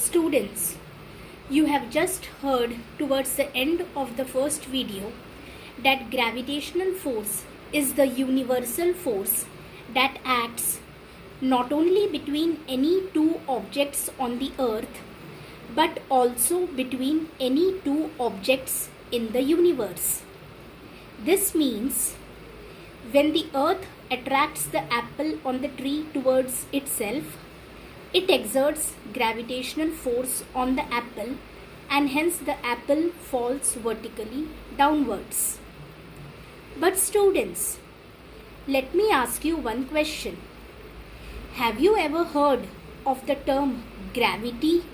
Students, you have just heard towards the end of the first video that gravitational force is the universal force that acts not only between any two objects on the earth but also between any two objects in the universe. This means when the earth attracts the apple on the tree towards itself, it exerts gravitational force on the apple and hence the apple falls vertically downwards. But students, let me ask you one question. Have you ever heard of the term gravity?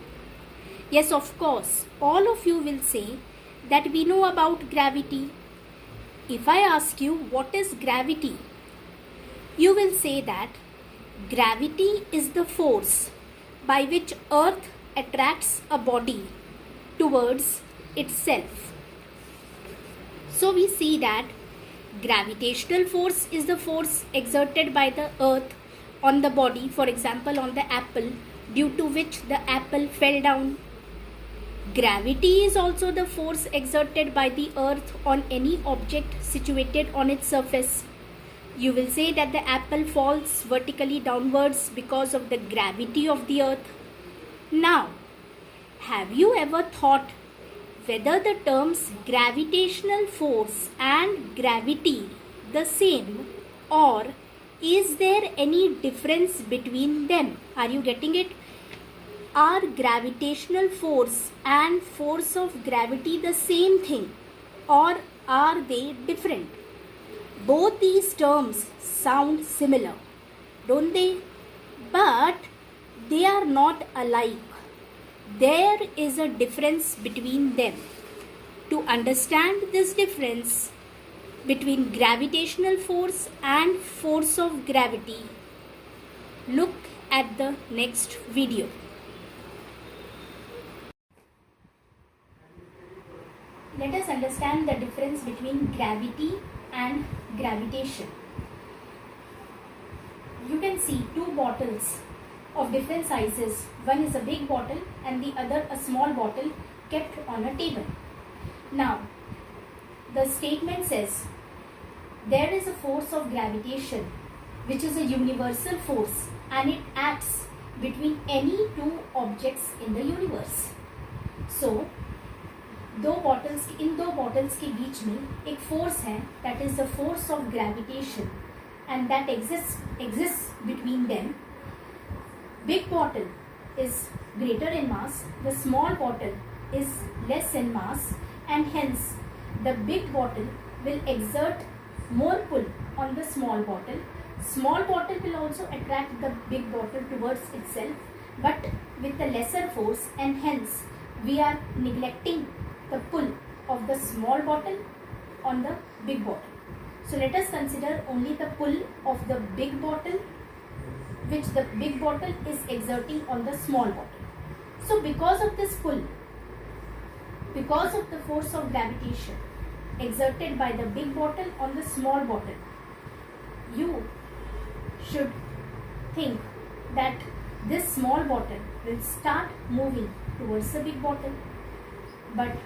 Yes, of course, all of you will say that we know about gravity. If I ask you what is gravity, you will say that gravity is the force by which earth attracts a body towards itself. So we see that gravitational force is the force exerted by the earth on the body, for example on the apple, due to which the apple fell down. Gravity is also the force exerted by the earth on any object situated on its surface. You will say that the apple falls vertically downwards because of the gravity of the earth. Now, have you ever thought whether the terms gravitational force and gravity the same, or is there any difference between them? Are you getting it? Are gravitational force and force of gravity the same thing, or are they different? Both these terms sound similar, don't they? But they are not alike. There is a difference between them. To understand this difference between gravitational force and force of gravity, look at the next video. Let us understand the difference between gravity and gravitation. You can see two bottles of different sizes. One is a big bottle and the other a small bottle kept on a table. Now, the statement says there is a force of gravitation which is a universal force and it acts between any two objects in the universe. So, दो bottles के बीच में एक force है, that is the force of gravitation, and that exists between them. Big bottle is greater in mass, the small bottle is less in mass, and hence the big bottle will exert more pull on the small bottle. Small bottle will also attract the big bottle towards itself, but with a lesser force, and hence we are neglecting the pull of the small bottle on the big bottle. So let us consider only the pull of the big bottle which the big bottle is exerting on the small bottle. So because of this pull, because of the force of gravitation exerted by the big bottle on the small bottle, you should think that this small bottle will start moving towards the big bottle. But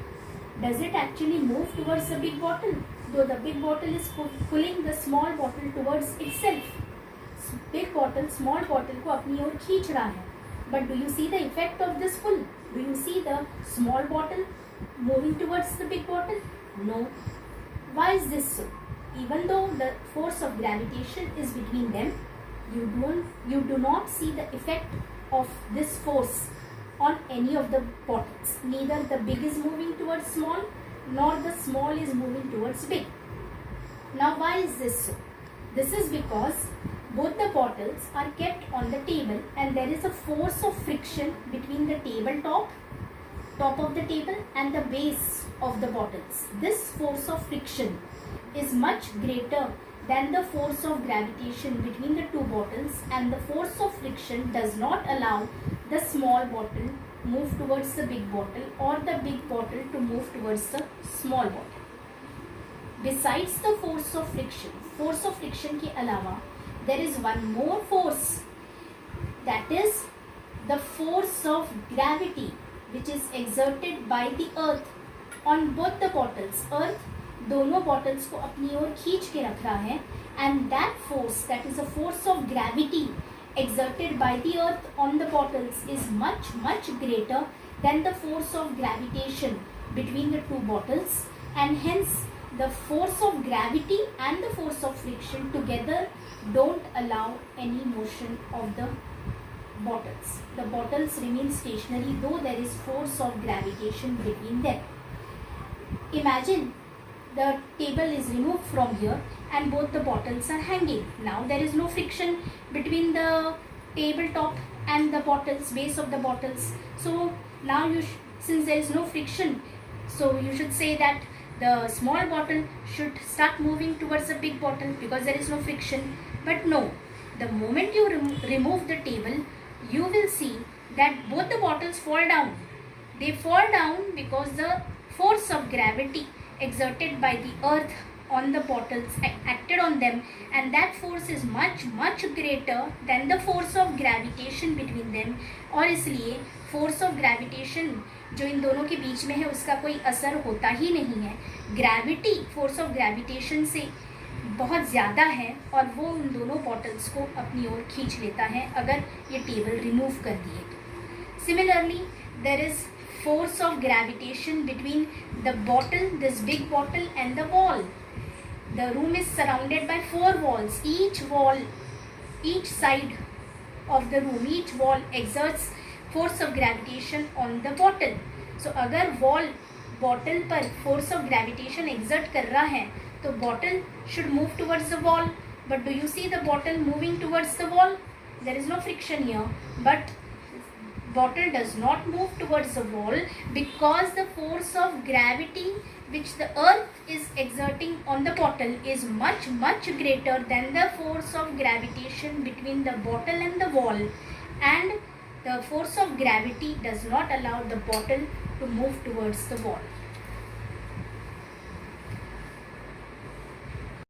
does it actually move towards the big bottle? Though the big bottle is pulling the small bottle towards itself. Big bottle small bottle को अपनी ओर खींच रहा है. But do you see the effect of this pull? Do you see the small bottle moving towards the big bottle? No. Why is this so? Even though the force of gravitation is between them, you do not see the effect of this force on any of the bottles. Neither the big is moving towards small, nor the small is moving towards big. Now why is this so? This is because both the bottles are kept on the table and there is a force of friction between the top of the table and the base of the bottles. This force of friction is much greater than the force of gravitation between the two bottles, and the force of friction does not allow the small bottle move towards the big bottle or the big bottle to move towards the small bottle. Besides the force of friction के अलावा there is one more force, that is the force of gravity which is exerted by the earth on both the bottles. Earth दोनों bottles को अपनी ओर खींच के रख रहा है, and that force, that is a force of gravity exerted by the earth on the bottles is much greater than the force of gravitation between the two bottles, and hence the force of gravity and the force of friction together don't allow any motion of the bottles. The bottles remain stationary though there is force of gravitation between them. Imagine the table is removed from here and both the bottles are hanging. Now there is no friction between the tabletop and the bottles, base of the bottles. So now since there is no friction, so you should say that the small bottle should start moving towards the big bottle because there is no friction. But no, the moment you remove the table, you will see that both the bottles fall down. They fall down because the force of gravity exerted by the earth on the bottles acted on them, and that force is much greater than the force of gravitation between them. और इसलिए force of gravitation जो इन दोनों के बीच में है उसका कोई असर होता ही नहीं है. Gravity, force of gravitation से बहुत ज़्यादा है और वो उन दोनों बॉटल्स को अपनी ओर खींच लेता है अगर ये टेबल रिमूव कर दिए तो. Similarly, there is force of gravitation between the bottle, this big bottle, and the wall. The room is surrounded by 4 walls. Each side of the room, each wall exerts force of gravitation on the bottle. So अगर wall bottle पर force of gravitation exert कर रहा है तो bottle should move towards the wall. But do you see the bottle moving towards the wall? There is no friction here, but bottle does not move towards the wall because the force of gravity which the earth is exerting on the bottle is much greater than the force of gravitation between the bottle and the wall, and the force of gravity does not allow the bottle to move towards the wall.